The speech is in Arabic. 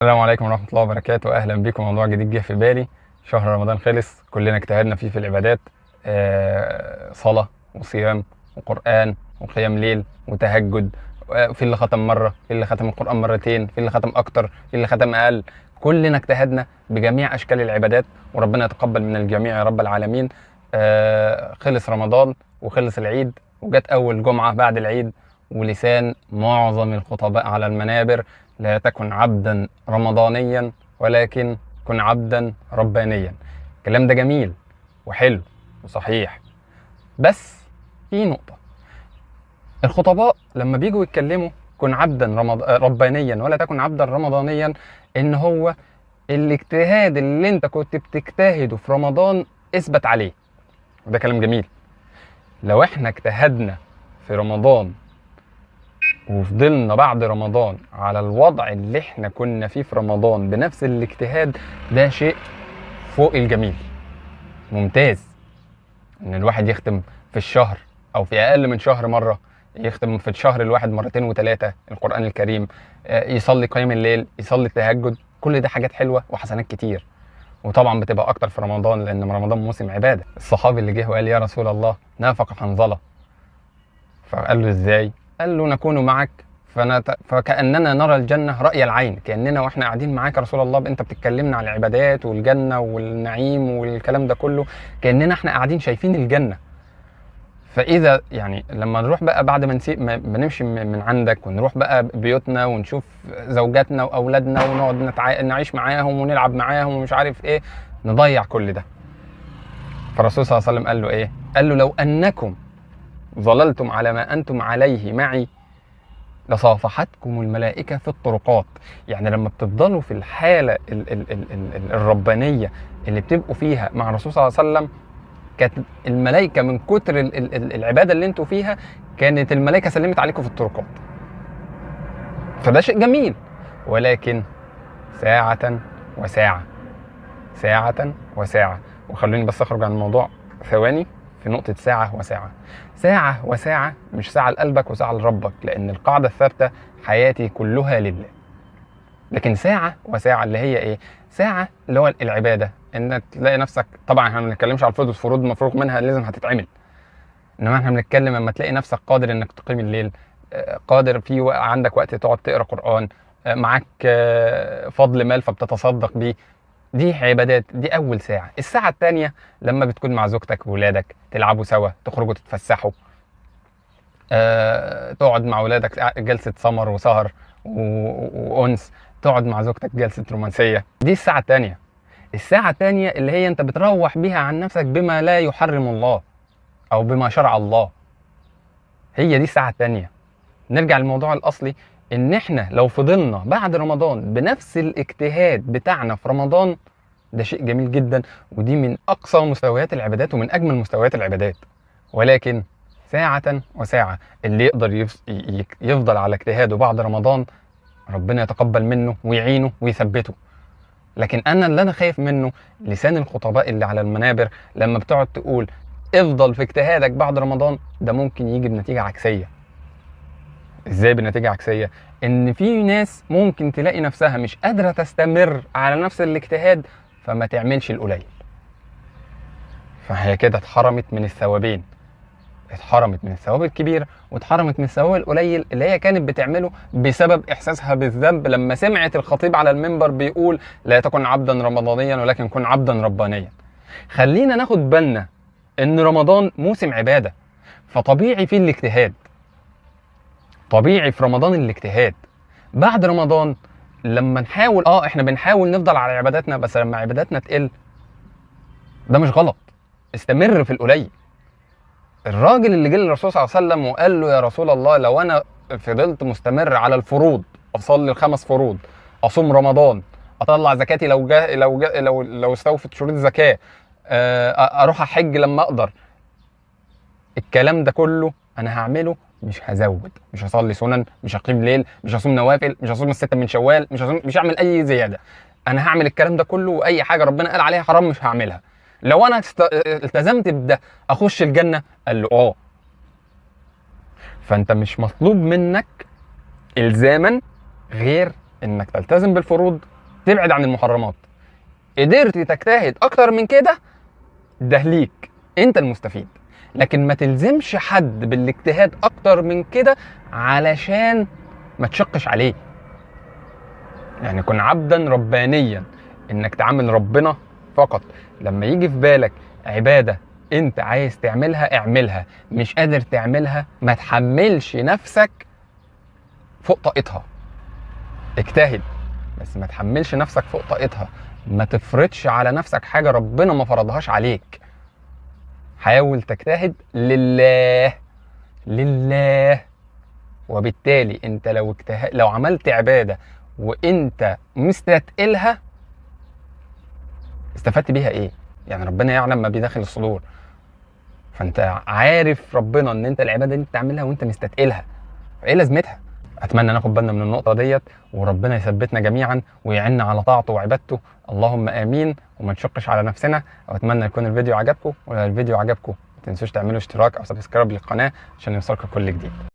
السلام عليكم ورحمة الله وبركاته. أهلا بكم. موضوع جديد جه في بالي. شهر رمضان خلص، كلنا اجتهدنا فيه في العبادات، صلاة وصيام وقرآن وقيام ليل وتهجد. في اللي ختم مرة، في اللي ختم القرآن مرتين، في اللي ختم أكتر، في اللي ختم أقل. كلنا اجتهدنا بجميع أشكال العبادات، وربنا يتقبل من الجميع يا رب العالمين. خلص رمضان وخلص العيد، وجت أول جمعة بعد العيد، ولسان معظم الخطباء على المنابر: لا تكن عبدا رمضانيا ولكن كن عبدا ربانيا. الكلام ده جميل وحلو وصحيح، بس في نقطة: الخطباء لما بيجوا يتكلموا كن عبدا ربانيا ولا تكن عبدا رمضانيا، ان هو الاجتهاد اللي انت كنت بتجتهده في رمضان اثبت عليه، وده كلام جميل. لو احنا اجتهدنا في رمضان وفضلنا بعد رمضان على الوضع اللي احنا كنا فيه في رمضان بنفس الاجتهاد، ده شيء فوق الجميل، ممتاز. ان الواحد يختم في الشهر او في اقل من شهر مرة، يختم في الشهر الواحد مرتين وثلاثة القرآن الكريم، يصلي قيام الليل، يصلي التهجد، كل ده حاجات حلوة وحسنات كتير. وطبعا بتبقى اكتر في رمضان لان رمضان موسم عبادة. الصحابي اللي جه وقال: يا رسول الله نافق حنظلة، فقال له: ازاي؟ قال له: نكون معك فكأننا نرى الجنة رأي العين، كأننا واحنا قاعدين معاك يا رسول الله انت بتتكلمنا عن العبادات والجنة والنعيم والكلام ده كله، كأننا احنا قاعدين شايفين الجنة. فإذا يعني لما نروح بقى بعد ما نمشي من عندك ونروح بقى بيوتنا ونشوف زوجاتنا وأولادنا ونقعد نعيش معاهم ونلعب معاهم ومش عارف ايه، نضيع كل ده. فالرسول صلى الله عليه وسلم قال له ايه؟ قال له: لو أنكم ظللتم على ما أنتم عليه معي لصافحتكم الملائكة في الطرقات. يعني لما بتفضلوا في الحالة الربانية اللي بتبقوا فيها مع الرسول صلى الله عليه وسلم، كانت الملائكة من كتر العبادة اللي انتوا فيها، كانت الملائكة سلمت عليكم في الطرقات. فده شيء جميل، ولكن ساعة وساعة، ساعة وساعة. وخلوني بس أخرج عن الموضوع ثواني في نقطة ساعة وساعة. ساعة وساعة مش ساعة لقلبك وساعة لربك، لأن القاعدة الثابتة: حياتي كلها لله. لكن ساعة وساعة اللي هي إيه؟ ساعة اللي هو العبادة، إنك تلاقي نفسك، طبعا احنا ما بنتكلمش على الفروض، فروض مفروغ منها لازم هتتعمل، إنما احنا بنتكلم لما تلاقي نفسك قادر إنك تقيم الليل، قادر في عندك وقت تقعد تقرأ قرآن، معاك فضل مال فبتتصدق بيه. دي عبادات، دي أول ساعة. الساعة الثانية لما بتكون مع زوجتك وولادك، تلعبوا سوا، تخرجوا تتفسحوا، تقعد مع ولادك جلسة سمر وسهر وأنس، تقعد مع زوجتك جلسة رومانسية. دي الساعة الثانية. الساعة الثانية اللي هي أنت بتروح بيها عن نفسك بما لا يحرم الله أو بما شرع الله، هي دي الساعة الثانية. نرجع للموضوع الأصلي: إن إحنا لو فضلنا بعد رمضان بنفس الاجتهاد بتاعنا في رمضان، ده شيء جميل جدا، ودي من أقصى مستويات العبادات ومن أجمل مستويات العبادات. ولكن ساعة وساعة، اللي يقدر يفضل على اجتهاده بعد رمضان، ربنا يتقبل منه ويعينه ويثبته. لكن اللي أنا خايف منه لسان الخطباء اللي على المنابر لما بتقعد تقول افضل في اجتهادك بعد رمضان، ده ممكن يجي بنتيجة عكسية. ازاي بنتيجة عكسية؟ ان في ناس ممكن تلاقي نفسها مش قادرة تستمر على نفس الاجتهاد، فما تعملش القليل، فهي كده اتحرمت من الثوابين، اتحرمت من الثواب الكبير واتحرمت من الثواب القليل اللي هي كانت بتعمله بسبب احساسها بالذنب لما سمعت الخطيب على المنبر بيقول: لا تكن عبدا رمضانيا ولكن كن عبدا ربانيا. خلينا ناخد بالنا ان رمضان موسم عبادة، فطبيعي فيه الاجتهاد، طبيعي في رمضان الاجتهاد. بعد رمضان لما نحاول احنا بنحاول نفضل على عباداتنا، بس لما عباداتنا تقل، ده مش غلط، استمر في القليل. الراجل اللي جه للرسول صلى الله عليه وسلم وقال له: يا رسول الله لو انا فضلت مستمر على الفروض، اصلي ال5 فروض، اصوم رمضان، اطلع زكاتي لو استوفت شروط الزكاه، اروح احج لما اقدر، الكلام ده كله انا هعمله، مش هزود، مش هصلي سنن، مش هقيم ليل، مش هصوم نوافل، مش هصوم الستة من شوال، مش هعمل اي زياده، انا هعمل الكلام ده كله، واي حاجه ربنا قال عليها حرام مش هعملها. لو انا التزمت بده اخش الجنه؟ قال له فانت مش مطلوب منك الزاما غير انك تلتزم بالفروض، تبعد عن المحرمات. قدرت تجتهد اكتر من كده، ده ليك انت المستفيد، لكن ما تلزمش حد بالاجتهاد اكتر من كده علشان ما تشقش عليه. يعني كن عبدا ربانيا، انك تعامل ربنا فقط. لما يجي في بالك عبادة انت عايز تعملها اعملها، مش قادر تعملها ما تحملش نفسك فوق طاقتها. اجتهد بس ما تحملش نفسك فوق طاقتها، ما تفرضش على نفسك حاجة ربنا ما فرضهاش عليك. حاول تجتهد لله لله. وبالتالي انت لو عملت عبادة وانت مستثقلها، استفدت بيها ايه؟ يعني ربنا يعلم ما بداخل الصدور، فانت عارف ربنا ان انت العبادة دي تعملها وانت مستثقلها، فايه لازمتها؟ اتمنى ناخد بالنا من النقطة ديت، وربنا يثبتنا جميعا ويعيننا على طاعته وعبادته، اللهم امين. وما نشقش على نفسنا. واتمنى يكون الفيديو عجبكم، ولو الفيديو عجبكم ما تنسوش تعملوا اشتراك او سبسكرايب للقناة عشان يوصلكم كل جديد.